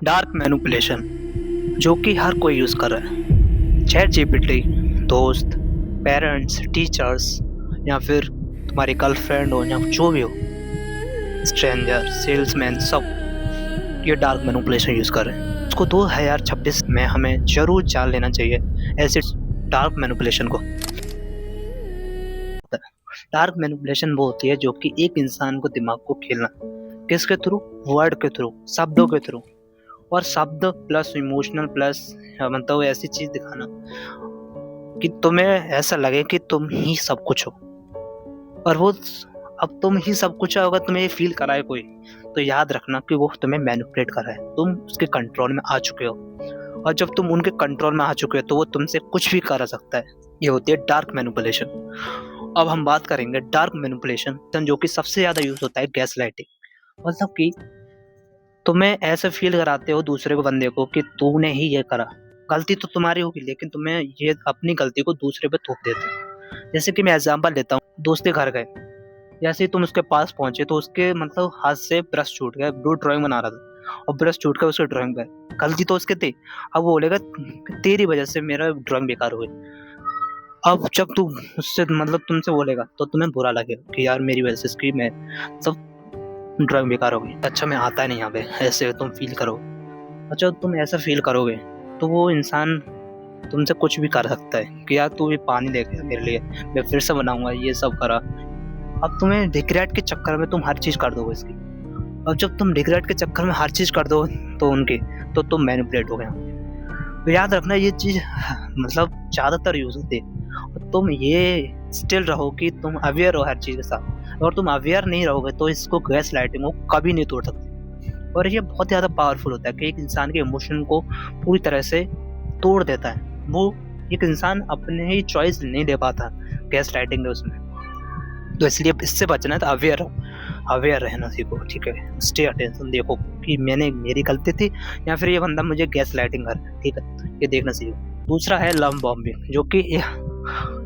Dark manipulation जो कि हर कोई यूज़ कर रहा है। चैट जीपीटी, दोस्त, पेरेंट्स, टीचर्स या फिर तुम्हारी गर्लफ्रेंड हो या जो भी हो, स्ट्रेंजर, सेल्समैन, सब ये डार्क मैनिपुलेशन यूज़ कर रहे हैं। उसको 2026 में हमें ज़रूर जान लेना चाहिए ऐसे डार्क मैनिपुलेशन को। डार्क मैनिपुलेशन वो होती है जो कि एक इंसान को दिमाग को खेलना, किसके थ्रू? वर्ड के थ्रू, शब्दों के थ्रू, और शब्द प्लस इमोशनल प्लस मतलब ऐसी चीज दिखाना कि तुम्हें ऐसा लगे कि तुम ही सब कुछ हो। और वो अब तुम ही सब कुछ हो, अगर तुम्हें ये फील कराए कोई, तो याद रखना कि वो तुम्हें मैनिपुलेट कर रहा है, तुम उसके कंट्रोल में आ चुके हो। और जब तुम उनके कंट्रोल में आ चुके हो तो वो तुमसे कुछ भी कर सकता है। ये होती है डार्क मैनिपुलेशन। अब हम बात करेंगे डार्क मैनिपुलेशन जो कि सबसे ज्यादा यूज होता है गैस लाइटिंग। मतलब कि तुम्हें ऐसे फील कराते हो दूसरे को, बंदे को, कि तूने ही ये करा। गलती तो तुम्हारी होगी लेकिन तुम्हें ये अपनी गलती को दूसरे पे थोप देते हो। जैसे कि मैं एग्जांपल लेता हूँ, दोस्त के घर गए, जैसे ही तुम उसके पास पहुंचे तो उसके मतलब हाथ से ब्रश छूट गया, वो ड्राइंग बना रहा था और ब्रश छूट कर उसके ड्राइंग पे, गलती तो उसके थी। अब वो बोलेगा तेरी वजह से मेरा ड्राइंग बेकार हुई। अब जब तू उससे मतलब तुमसे बोलेगा तो तुम्हें बुरा लगेगा कि यार मेरी वजह से इसकी मैं सब ड्राइंग बेकार हो गई, अच्छा मैं आता ही नहीं यहाँ पे, ऐसे तुम फील करो। अच्छा तुम ऐसा फील करोगे तो वो इंसान तुमसे कुछ भी कर सकता है कि यार तू ये पानी लेके आ मेरे लिए, मैं फिर से बनाऊंगा, ये सब करा। अब तुम्हें रिग्रेट के चक्कर में तुम हर चीज कर दोगे इसकी। अब जब तुम रिग्रेट के चक्कर में हर चीज कर दो तो उनकी, तो तुम मैनिपुलेट हो गए। तो याद रखना ये चीज मतलब ज्यादातर यूज होती है। तुम ये स्टिल रहो कि तुम अवेयर हो हर चीज के साथ। और तुम अवेयर नहीं रहोगे तो इसको गैस लाइटिंग को कभी नहीं तोड़ सकते। और ये बहुत ज़्यादा पावरफुल होता है कि एक इंसान के इमोशन को पूरी तरह से तोड़ देता है। वो एक इंसान अपने ही चॉइस नहीं ले पाता गैस राइटिंग है उसमें। तो इसलिए इससे बचना है तो अवेयर रहना सीखो, ठीक है। स्टे अटेंशन, देखो कि मैंने मेरी गलती थी या फिर ये बंदा मुझे गैस लाइटिंग कर रहा है, ठीक है, ये देखना सीखो। दूसरा है लव बॉम्बिंग, जो कि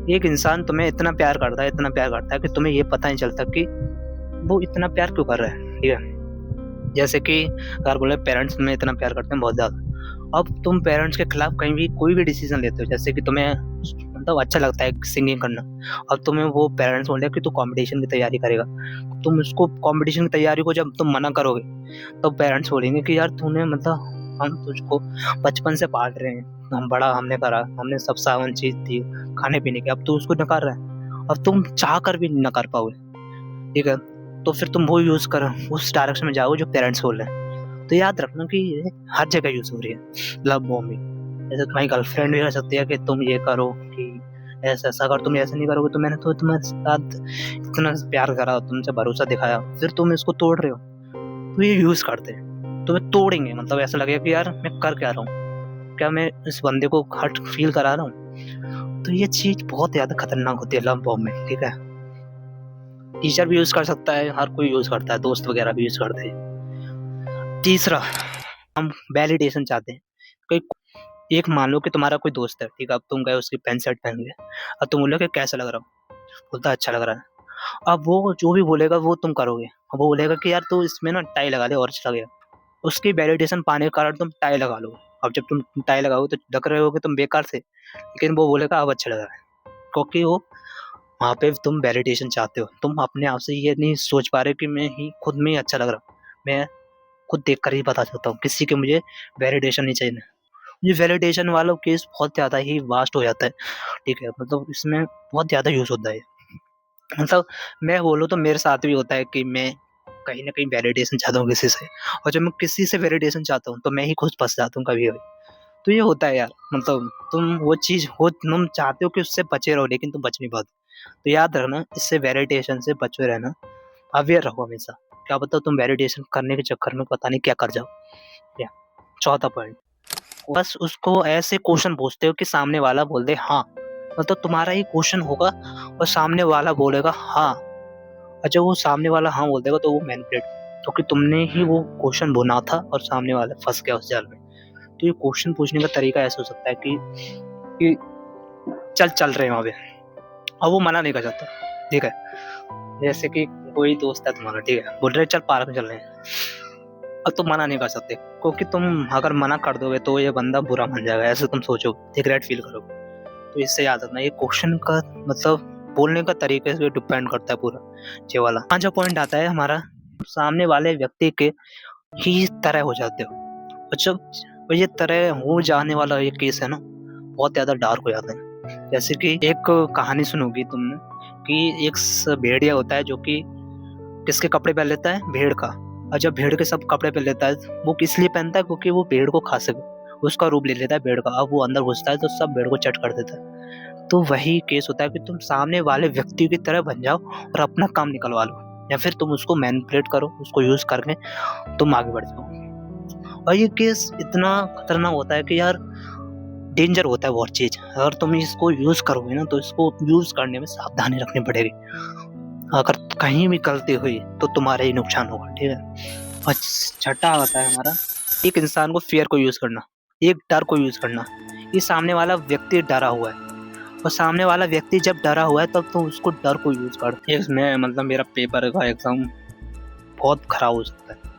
एक इंसान तुम्हें इतना प्यार करता है कि तुम्हें ये पता नहीं चलता कि वो इतना प्यार क्यों कर रहा है, ठीक है। जैसे कि अगर बोले पेरेंट्स तुम्हें इतना प्यार करते हैं बहुत ज़्यादा, अब तुम पेरेंट्स के खिलाफ कहीं भी कोई भी डिसीजन लेते हो, जैसे कि तुम्हें मतलब अच्छा लगता है सिंगिंग करना, अब तुम्हें वो पेरेंट्स बोले कि तू कंपटीशन की तैयारी करेगा, तुम उसको कंपटीशन की तैयारी को जब तुम मना करोगे तो पेरेंट्स बोलेंगे कि यार तूने मतलब हम तुझको बचपन से पाल रहे हैं, हम बड़ा हमने करा, हमने सब सावन चीज दी खाने पीने की, अब तू उसको नकार रहा है, अब तुम चाह कर भी न कर पाओगे, ठीक है। तो फिर तुम वो यूज करो, उस डायरेक्शन में जाओ जो पेरेंट्स बोल रहे हैं। तो याद रखना कि ये हर जगह यूज हो रही है लव बॉम्बिंग। जैसे तुम्हारी गर्लफ्रेंड भी कर सकती है कि तुम ये करो कि ऐसा ऐसा, अगर तुम ऐसा नहीं करोगे तो मैंने तो तुम्हारे साथ इतना प्यार करा, तुमसे भरोसा दिखाया, फिर तुम इसको तोड़ रहे हो। तो ये यूज करते हैं, तुम्हें तोड़ेंगे, मतलब ऐसा लगेगा कि यार मैं कर क्या रहा हूँ, क्या मैं इस बंदे को हर्ट फील करा रहा हूँ। तो ये चीज बहुत ज्यादा खतरनाक होती है लव बॉम्बिंग, ठीक है। टीचर भी यूज कर सकता है, हर कोई यूज करता है, दोस्त वगैरह भी यूज करते हैं। तीसरा, हम वैलिडेशन चाहते हैं। कोई एक मान लो कि तुम्हारा कोई दोस्त है, ठीक है, अब तुम गए उसकी पैंट शर्ट पहन के, अब तुम बोलोगे कैसा लग रहा हो, बोलता अच्छा लग रहा है। अब वो जो भी बोलेगा वो तुम करोगे, अब वो बोलेगा कि यार तू इसमें ना टाई लगा ले और अच्छा लगेगा, उसकी वैलिडेशन पाने के कारण तुम टाई लगा लो। अब जब तुम टाई लगाओगे तो लग रहे होगे तुम बेकार से, लेकिन वो बोलेगा अब अच्छा लग रहा है, क्योंकि वो वहाँ पे तुम वैलिडेशन चाहते हो। तुम अपने आप से ये नहीं सोच पा रहे कि मैं ही खुद में ही अच्छा लग रहा हूँ, मैं खुद देख कर ही पता चलता हूँ, किसी के मुझे वैलिडेशन नहीं चाहिए। ये वैलिडेशन वाला केस बहुत ज़्यादा ही वास्ट हो जाता है, ठीक है, मतलब इसमें बहुत ज़्यादा यूज़ होता है। मतलब मैं बोलूँ तो मेरे साथ भी होता है कि मैं कहीं न कहीं वैलिडेशन चाहता हूँ किसी से, और जब मैं किसी से वैलिडेशन चाहता हूँ तो मैं ही खुद फँस जाता हूँ कभी-कभी। तो ये होता है यार, मतलब तुम वो चीज़ हो, तुम चाहते हो कि उससे बचे रहो लेकिन तुम बच नहीं पाते। तो याद रखना, इससे वैलिडेशन से बचे रहना, अवेयर रहो हमेशा। क्या पता तुम वैलिडेशन करने के चक्कर में पता नहीं क्या कर जाओ। या चौथा पॉइंट, बस उसको ऐसे क्वेश्चन पूछते हो कि सामने वाला बोल दे हाँ, मतलब तुम्हारा ही क्वेश्चन होगा और सामने वाला बोलेगा हाँ, और जब वो सामने वाला हाँ बोल देगा तो वो मैनिपुलेट, क्योंकि तुमने ही वो क्वेश्चन बुना था और सामने वाला फंस गया उस जाल में। तो ये क्वेश्चन पूछने का तरीका ऐसा हो सकता है कि चल रहे हैं वहाँ पे, और वो मना नहीं कर सकता, ठीक है। जैसे कि कोई दोस्त है तुम्हारा, ठीक है, बोल रहे चल पार्क में चल रहे हैं, अब तुम मना नहीं कर सकते, क्योंकि तुम अगर मना कर दोगे तो ये बंदा बुरा मान जाएगा, ऐसे तुम सोचो, रिग्रेट फील करोगे। तो इससे याद रखना, ये क्वेश्चन का मतलब बोलने का तरीके से डिपेंड करता है पूरा ये वाला। पांचवा पॉइंट आता है हमारा, सामने वाले व्यक्ति के ही तरह हो जाते हो। और जब ये तरह हो जाने वाला ये केस है ना, बहुत ज्यादा डार्क हो जाता है। जैसे कि एक कहानी सुनोगी तुमने कि एक भेड़िया होता है जो कि किसके कपड़े पहन लेता है, भेड़ का। और जब भेड़ के सब कपड़े पहन लेता है, वो किस लिए पहनता है, क्योंकि वो भेड़ को खा सके, उसका रूप ले लेता है भेड़ का। अब वो अंदर घुसता है तो सब भेड़ को चट कर देता है। तो वही केस होता है कि तुम सामने वाले व्यक्ति की तरह बन जाओ और अपना काम निकलवा लो, या फिर तुम उसको मैनिपुलेट करो, उसको यूज करके तुम आगे बढ़ जाओ। और ये केस इतना खतरनाक होता है कि यार डेंजर होता है बहुत चीज। अगर तुम इसको यूज करोगे ना, तो इसको यूज करने में सावधानी रखनी पड़ेगी। अगर कहीं भी गलती हुई तो तुम्हारा ही नुकसान होगा, ठीक है। और छठा होता है हमारा, एक इंसान को फियर को यूज करना, एक डर को यूज करना। ये सामने वाला व्यक्ति डरा हुआ है, और सामने वाला व्यक्ति जब डरा हुआ है तब तो उसको डर को यूज कर। इसमें मतलब मेरा पेपर का एग्जाम बहुत खराब हो सकता है।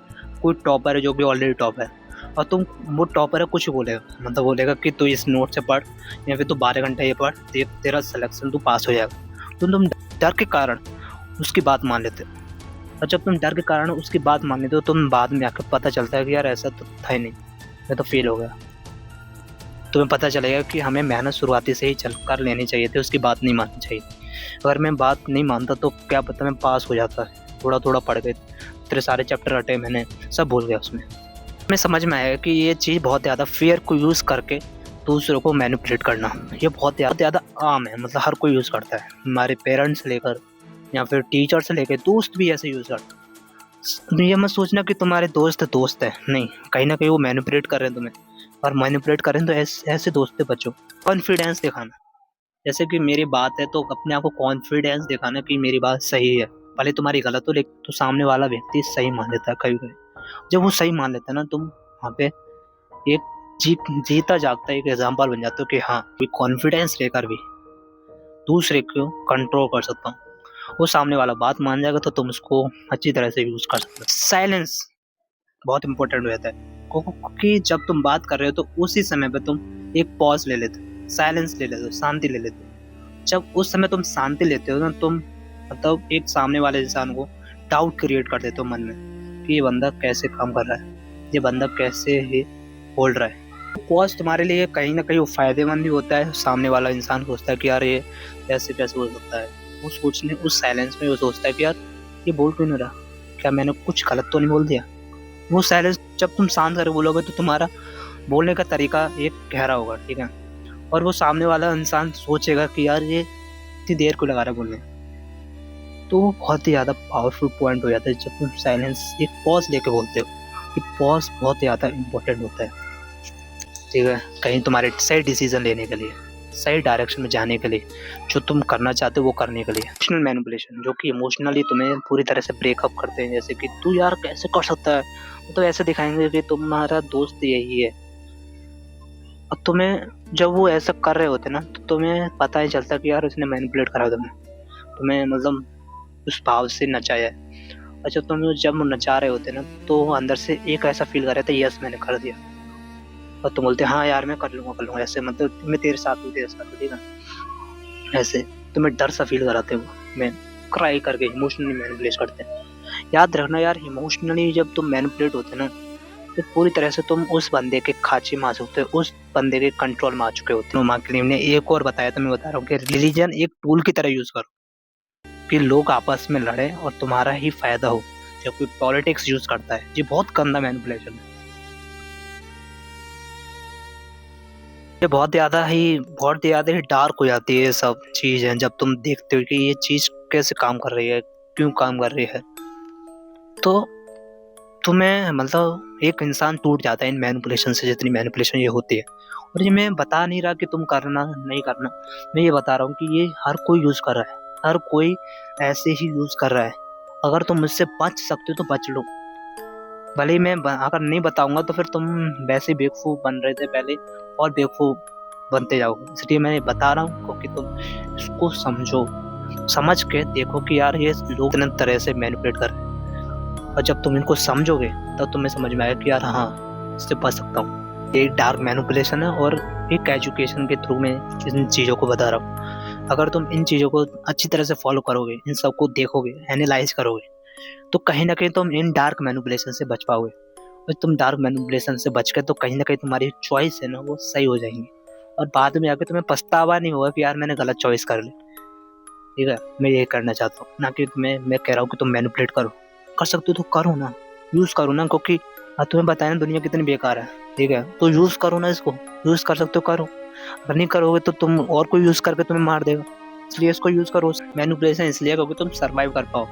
कोई टॉपर है जो कि ऑलरेडी टॉप है, और तुम, वो टॉपर है कुछ बोलेगा, मतलब बोलेगा कि तू इस नोट से पढ़, या फिर तू 12 घंटे ये पढ़, तेरा सिलेक्शन तू पास हो जाएगा। तो तुम डर के कारण उसकी बात मान लेते हो, और जब तुम डर के कारण उसकी बात मान लेते हो, तुम बाद में आकर पता चलता है कि यार ऐसा तो था ही नहीं, मैं तो फेल हो गया। तुम्हें पता चलेगा कि हमें मेहनत शुरुआती से ही चल कर लेनी चाहिए थी, उसकी बात नहीं माननी चाहिए। अगर मैं बात नहीं मानता तो क्या पता मैं पास हो जाता है। थोड़ा थोड़ा पढ़ गए, तेरे सारे चैप्टर रटे मैंने, सब भूल गया उसमें। हमें समझ में आया कि ये चीज़ बहुत ज़्यादा फेयर को यूज़ करके दूसरों को मैनिपुलेट करना, ये बहुत ज़्यादा आम है। मतलब हर कोई यूज़ करता है, हमारे पेरेंट्स से लेकर या फिर टीचर से लेकर दोस्त भी ऐसे यूज़ करते हैं। ये मत सोचना कि तुम्हारे दोस्त है, नहीं, कहीं ना कहीं वो मैनिपुलेट कर रहे हैं तुम्हें, और मैनिपुलेट कर रहे हैं तो ऐसे दोस्त से बचो। कॉन्फिडेंस दिखाना, जैसे कि मेरी बात है तो अपने आप को कॉन्फिडेंस दिखाना कि मेरी बात सही है, भले तुम्हारी गलत हो, लेकिन तो सामने वाला व्यक्ति सही मान लेता है कभी कभी। जब वो सही मान लेता है ना, तुम वहाँ पे एक जीता जागता एक एग्जाम्पल बन जाते हो कि हाँ, ये कॉन्फिडेंस लेकर भी दूसरे को कंट्रोल कर सकता हूँ। वो सामने वाला बात मान जाएगा तो तुम उसको अच्छी तरह से यूज कर सकते हो। साइलेंस बहुत इंपॉर्टेंट रहता है, क्योंकि जब तुम बात कर रहे हो तो उसी समय पे तुम एक पॉज ले लेते हो, साइलेंस ले लेते हो, शांति ले लेते हो। जब उस समय तुम शांति लेते हो ना, तुम मतलब एक सामने वाले इंसान को डाउट क्रिएट कर देते हो मन में कि ये बंदा कैसे काम कर रहा है, ये बंदा कैसे ही बोल रहा है। पॉज तुम्हारे लिए कहीं ना कहीं वो फायदेमंद भी होता है। सामने वाला इंसान सोचता है कि यार ये कैसे कैसे हो सकता है, वो सोचने उस साइलेंस में वो सोचता है कि यार ये बोल क्यों नहीं रहा, क्या मैंने कुछ गलत तो नहीं बोल दिया। वो साइलेंस जब तुम शांत करके बोलोगे तो तुम्हारा बोलने का तरीका एक गहरा होगा, ठीक है। और वो सामने वाला इंसान सोचेगा कि यार ये इतनी देर को लगा रहा है बोलने। तो वो बहुत ही ज़्यादा पावरफुल पॉइंट हो जाता है जब तुम साइलेंस, एक पॉज लेके बोलते हो। ये पॉज बहुत ज़्यादा इम्पोर्टेंट होता है, ठीक है, कहीं तुम्हारे सही डिसीजन लेने के लिए, सही डायरेक्शन में जाने के लिए, जो तुम करना चाहते हो वो करने के लिए। इमोशनल मैनिपुलेशन, जो कि इमोशनली तुम्हें पूरी तरह से ब्रेकअप करते हैं, जैसे कि तू यार कैसे कर सकता है, तो ऐसे दिखाएंगे कि तुम्हारा दोस्त यही है। अब तुम्हें जब वो ऐसा कर रहे होते ना, तो तुम्हें पता ही चलता कि यार उसने मैनिपुलेट करा तुम्हें मतलब उस भाव से नचाया है। और जब नचा रहे होते ना, तो अंदर से एक ऐसा फील कर रहे थे, यस मैंने कर दिया, और तुम बोलते हाँ यार मैं कर लूँगा, ऐसे मतलब मैं तेरे साथ हूँ, ठीक है। ऐसे तुम्हें डर सा फील कराते वो, मैं क्राई करके इमोशनली मैनिपुलेट करते हैं। याद रखना यार, इमोशनली जब तुम मैनिपुलेट होते ना, तो पूरी तरह से तुम उस बंदे के खांचे में आ सकते हो, उस बंदे के कंट्रोल में आ चुके होते हो। मार्केलिम ने एक और बताया था, मैं बता रहा हूँ कि रिलीजन एक टूल की तरह यूज करो कि लोग आपस में लड़े और तुम्हारा ही फायदा हो। जब कोई पॉलिटिक्स यूज करता है, ये बहुत गंदा मैनिपुलेशन है। ये बहुत ज़्यादा ही डार्क हो जाती है ये सब चीज़ें, जब तुम देखते हो कि ये चीज़ कैसे काम कर रही है, क्यों काम कर रही है। तो तुम्हें मतलब एक इंसान टूट जाता है इन मैनिपुलेशन से, जितनी मैनिपुलेशन ये होती है। और ये मैं बता नहीं रहा कि तुम करना नहीं करना, मैं ये बता रहा हूँ कि ये हर कोई यूज़ कर रहा है, हर कोई ऐसे ही यूज़ कर रहा है। अगर तुम इससे बच सकते हो तो बच लो, भले ही मैं अगर नहीं बताऊंगा तो फिर तुम वैसे बेवकूफ़ बन रहे थे पहले और बेवकूफ़ बनते जाओगे। इसलिए मैं बता रहा हूँ क्योंकि तुम इसको समझो, समझ के देखो कि यार ये लोग किस तरह से मैनिपुलेट कर रहे हैं। और जब तुम इनको समझोगे तब तुम्हें समझ में आएगा कि यार हाँ, इससे बच सकता हूँ। ये एक डार्क मैनिपुलेशन है और एक एजुकेशन के थ्रू मैं इन चीज़ों को बता रहा हूँ। अगर तुम इन चीज़ों को अच्छी तरह से फॉलो करोगे, इन सबको देखोगे, एनालाइज करोगे, तो कहीं ना कहीं तुम इन डार्क मैनिपुलेशन से बच पाओगे। और तुम डार्क मैनिपुलेशन से बच के तो कहीं ना कहीं तुम्हारी चॉइस है ना वो सही हो जाएंगी, और बाद में आके तुम्हें पछतावा नहीं होगा कि यार मैंने गलत चॉइस कर ली। ठीक है, मैं ये करना चाहता हूँ, ना कि मैं कह रहा हूँ कि तुम मैनिपुलेट करो। कर सकते हो तो करो ना, यूज़ करो ना, क्योंकि तुम्हें बताया ना दुनिया कितनी बेकार है। ठीक है, तो यूज़ करो ना, इसको यूज़ कर सकते हो करो, अगर नहीं करोगे तो तुम और कोई यूज़ करके तुम्हें मार देगा। इसलिए इसको यूज़ करो। मैनिपुलेशन इसलिए क्योंकि तुम सर्वाइव कर पाओ।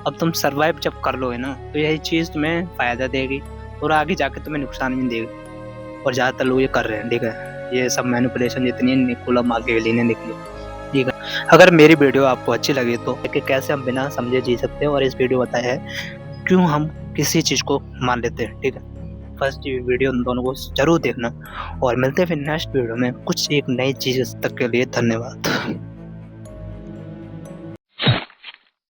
अब तुम सर्वाइव जब कर लोगे ना तो यही चीज़ तुम्हें फ़ायदा देगी और आगे जाके तुम्हें नुकसान भी देगी। और ज़्यादातर लोग ये कर रहे हैं। ठीक है, ये सब मैनिपुलेशन जितनी निकोला माकियावेली ने निकली। ठीक है, अगर मेरी वीडियो आपको अच्छी लगी तो कि कैसे हम बिना समझे जी सकते हैं, और इस वीडियो बताया है क्यों हम किसी चीज़ को मान लेते हैं। ठीक है, फर्स्ट ये वीडियो उन दोनों को ज़रूर देखना, और मिलते हैं फिर नेक्स्ट वीडियो में कुछ एक नई चीज़ तक के लिए। धन्यवाद।